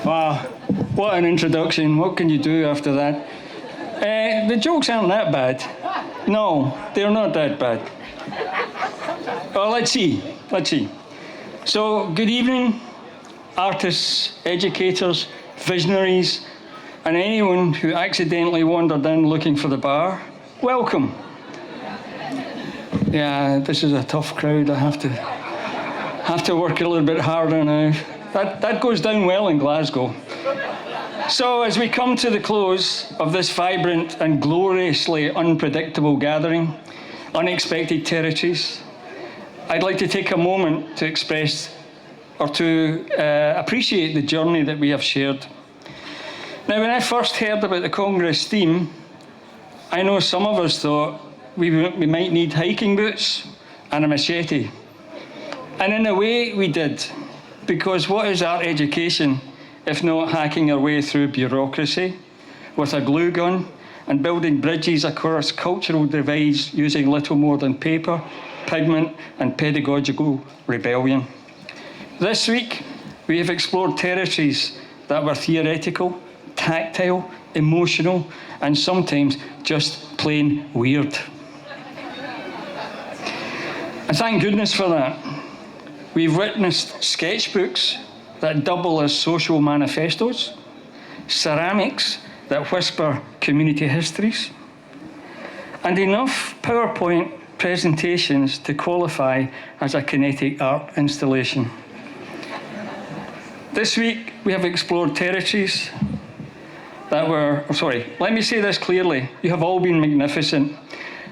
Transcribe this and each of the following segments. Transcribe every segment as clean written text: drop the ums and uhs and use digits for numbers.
Wow, what an introduction. What can you do after that? The jokes aren't that bad. No, they're not that bad. Well, let's see. So, good evening, artists, educators, visionaries, and anyone who accidentally wandered in looking for the bar. Welcome. Yeah, this is a tough crowd. I have to work a little bit harder now. That goes down well in Glasgow. So as we come to the close of this vibrant and gloriously unpredictable gathering, Unexpected Territories, I'd like to take a moment to express or to appreciate the journey that we have shared. Now, when I first heard about the Congress theme, I know some of us thought we might need hiking boots and a machete. And in a way, we did. Because what is art education if not hacking our way through bureaucracy with a glue gun and building bridges across cultural divides using little more than paper, pigment, and pedagogical rebellion? This week, we have explored territories that were theoretical, tactile, emotional, and sometimes just plain weird. And thank goodness for that. We've witnessed sketchbooks that double as social manifestos, ceramics that whisper community histories, and enough PowerPoint presentations to qualify as a kinetic art installation. This week, we have explored territories that were, let me say this clearly, you have all been magnificent.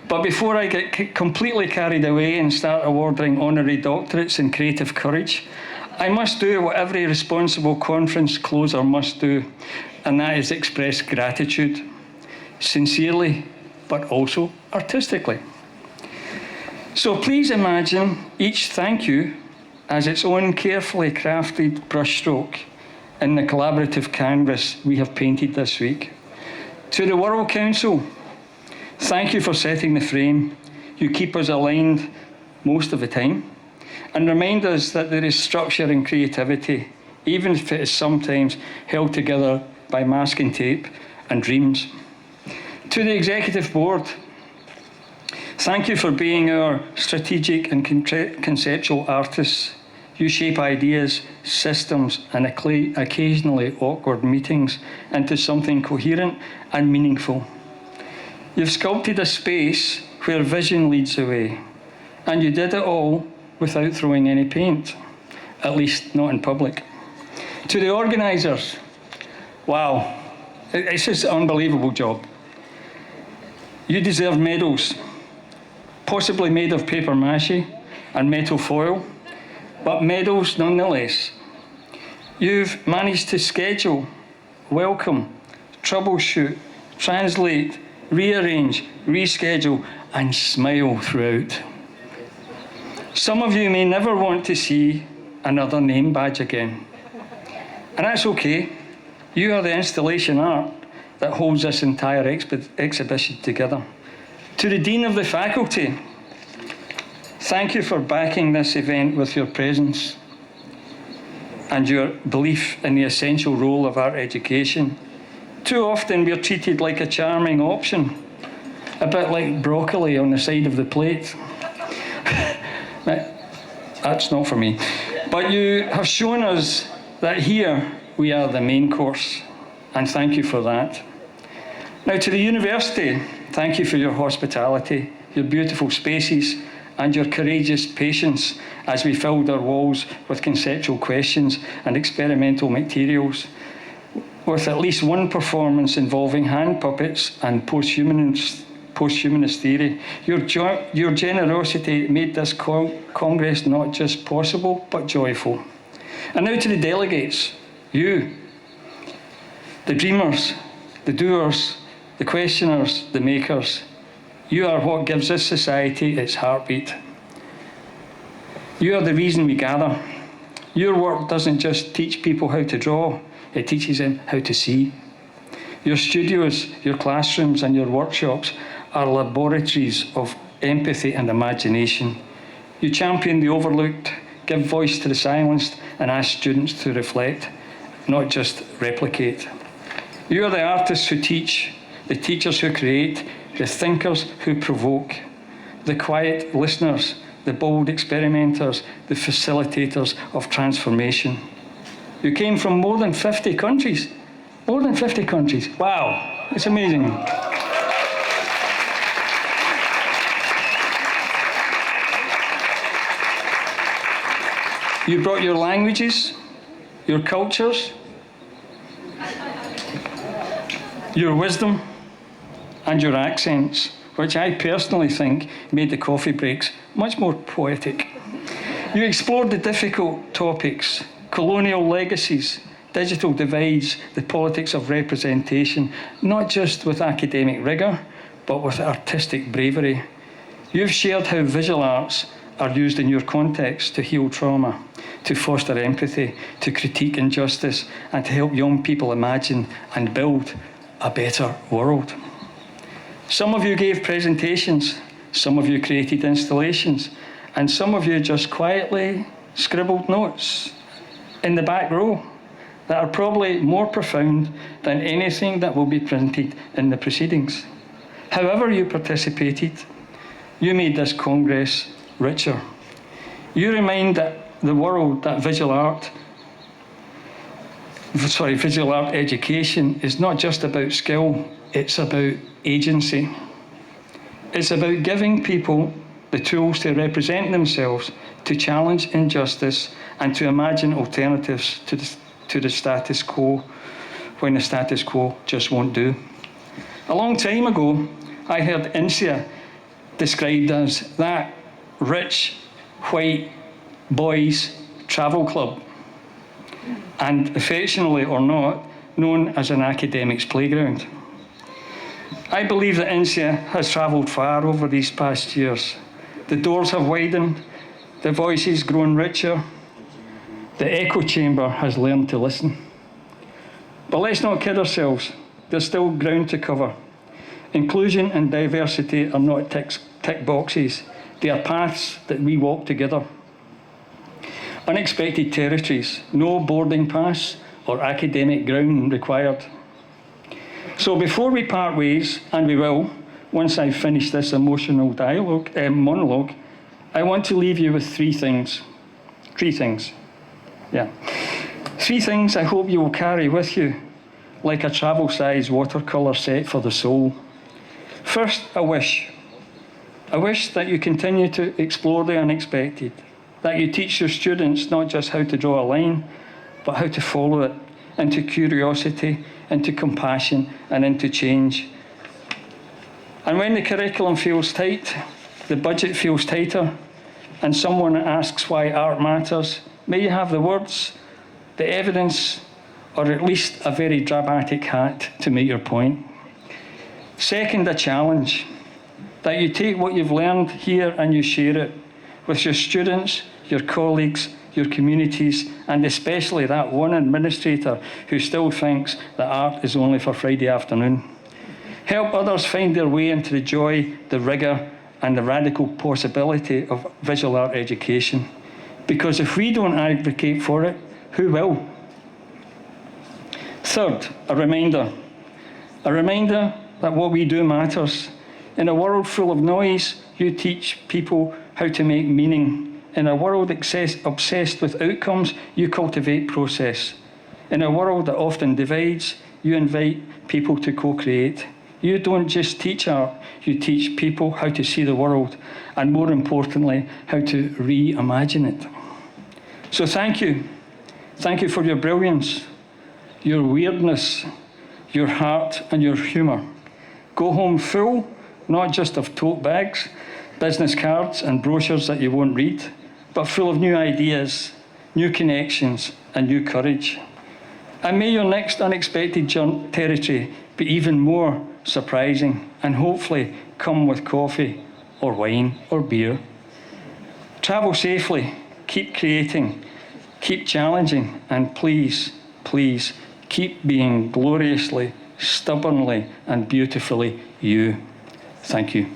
But before I get completely carried away and start awarding honorary doctorates in creative courage, I must do what every responsible conference closer must do, and that is express gratitude, sincerely, but also artistically. So please imagine each thank you as its own carefully crafted brushstroke in the collaborative canvas we have painted this week. To the World Council, thank you for setting the frame. You keep us aligned most of the time and remind us that there is structure and creativity, even if it is sometimes held together by masking tape and dreams. To the Executive Board, thank you for being our strategic and conceptual artists. You shape ideas, systems, and occasionally awkward meetings into something coherent and meaningful. You've sculpted a space where vision leads the way, and you did it all without throwing any paint, at least not in public. To the organisers, wow, it's just an unbelievable job. You deserve medals, possibly made of paper mache and metal foil, but medals nonetheless. You've managed to schedule, welcome, troubleshoot, translate, rearrange, reschedule, and smile throughout. Some of you may never want to see another name badge again. And that's okay. You are the installation art that holds this entire exhibition together. To the Dean of the Faculty, thank you for backing this event with your presence and your belief in the essential role of art education. Too often we're treated like a charming option, a bit like broccoli on the side of the plate. That's not for me. But you have shown us that here we are the main course, and thank you for that. Now to the university, thank you for your hospitality, your beautiful spaces, and your courageous patience as we filled our walls with conceptual questions and experimental materials, with at least one performance involving hand puppets and post-humanist theory. Your generosity made this Congress not just possible, but joyful. And now to the delegates, you, the dreamers, the doers, the questioners, the makers. You are what gives this society its heartbeat. You are the reason we gather. Your work doesn't just teach people how to draw, it teaches them how to see. Your studios, your classrooms, and your workshops are laboratories of empathy and imagination. You champion the overlooked, give voice to the silenced, and ask students to reflect. not just replicate. You are the artists who teach, the teachers who create, the thinkers who provoke, the quiet listeners, the bold experimenters, the facilitators of transformation. You came from more than 50 countries. More than 50 countries. Wow, it's amazing. You brought your languages, your cultures, your wisdom, and your accents, which I personally think made the coffee breaks much more poetic. You explored the difficult topics, colonial legacies, digital divides, the politics of representation, not just with academic rigour, but with artistic bravery. You've shared how visual arts are used in your context to heal trauma, to foster empathy, to critique injustice, and to help young people imagine and build a better world. Some of you gave presentations, some of you created installations, and some of you just quietly scribbled notes in the back row that are probably more profound than anything that will be printed in the proceedings. However you participated, you made this Congress richer. You remind the world that visual art education is not just about skill, it's about agency. It's about giving people the tools to represent themselves, to challenge injustice, and to imagine alternatives to the status quo when the status quo just won't do. A long time ago, I heard InSEA described as that rich white boys travel club, and affectionately or not, known as an academic's playground. I believe that InSEA has travelled far over these past years. The doors have widened, the voices grown richer, the echo chamber has learned to listen. But let's not kid ourselves, there's still ground to cover. Inclusion and diversity are not tick boxes, they are paths that we walk together. Unexpected territories, no boarding pass or academic ground required. So before we part ways, and we will, once I've finished this emotional monologue, I want to leave you with three things. Three things I hope you will carry with you, like a travel-size watercolour set for the soul. First, a wish. A wish that you continue to explore the unexpected, that you teach your students not just how to draw a line, but how to follow it into curiosity, into compassion, and into change. And when the curriculum feels tight, the budget feels tighter, and someone asks why art matters, may you have the words, the evidence, or at least a very dramatic hat to make your point. Second, a challenge, that you take what you've learned here and you share it with your students, your colleagues, your communities, and especially that one administrator who still thinks that art is only for Friday afternoon. Help others find their way into the joy, the rigour, and the radical possibility of visual art education. Because if we don't advocate for it, who will? Third, a reminder that what we do matters. In a world full of noise, you teach people how to make meaning. In a world obsessed with outcomes, you cultivate process. In a world that often divides, you invite people to co-create. You don't just teach art, you teach people how to see the world, and more importantly, how to reimagine it. So thank you. Thank you for your brilliance, your weirdness, your heart, and your humour. Go home full, not just of tote bags, business cards, and brochures that you won't read, but full of new ideas, new connections, and new courage. And may your next unexpected territory be even more surprising, and hopefully come with coffee or wine or beer. Travel safely, keep creating, keep challenging, and please, please, keep being gloriously, stubbornly, and beautifully you. Thank you.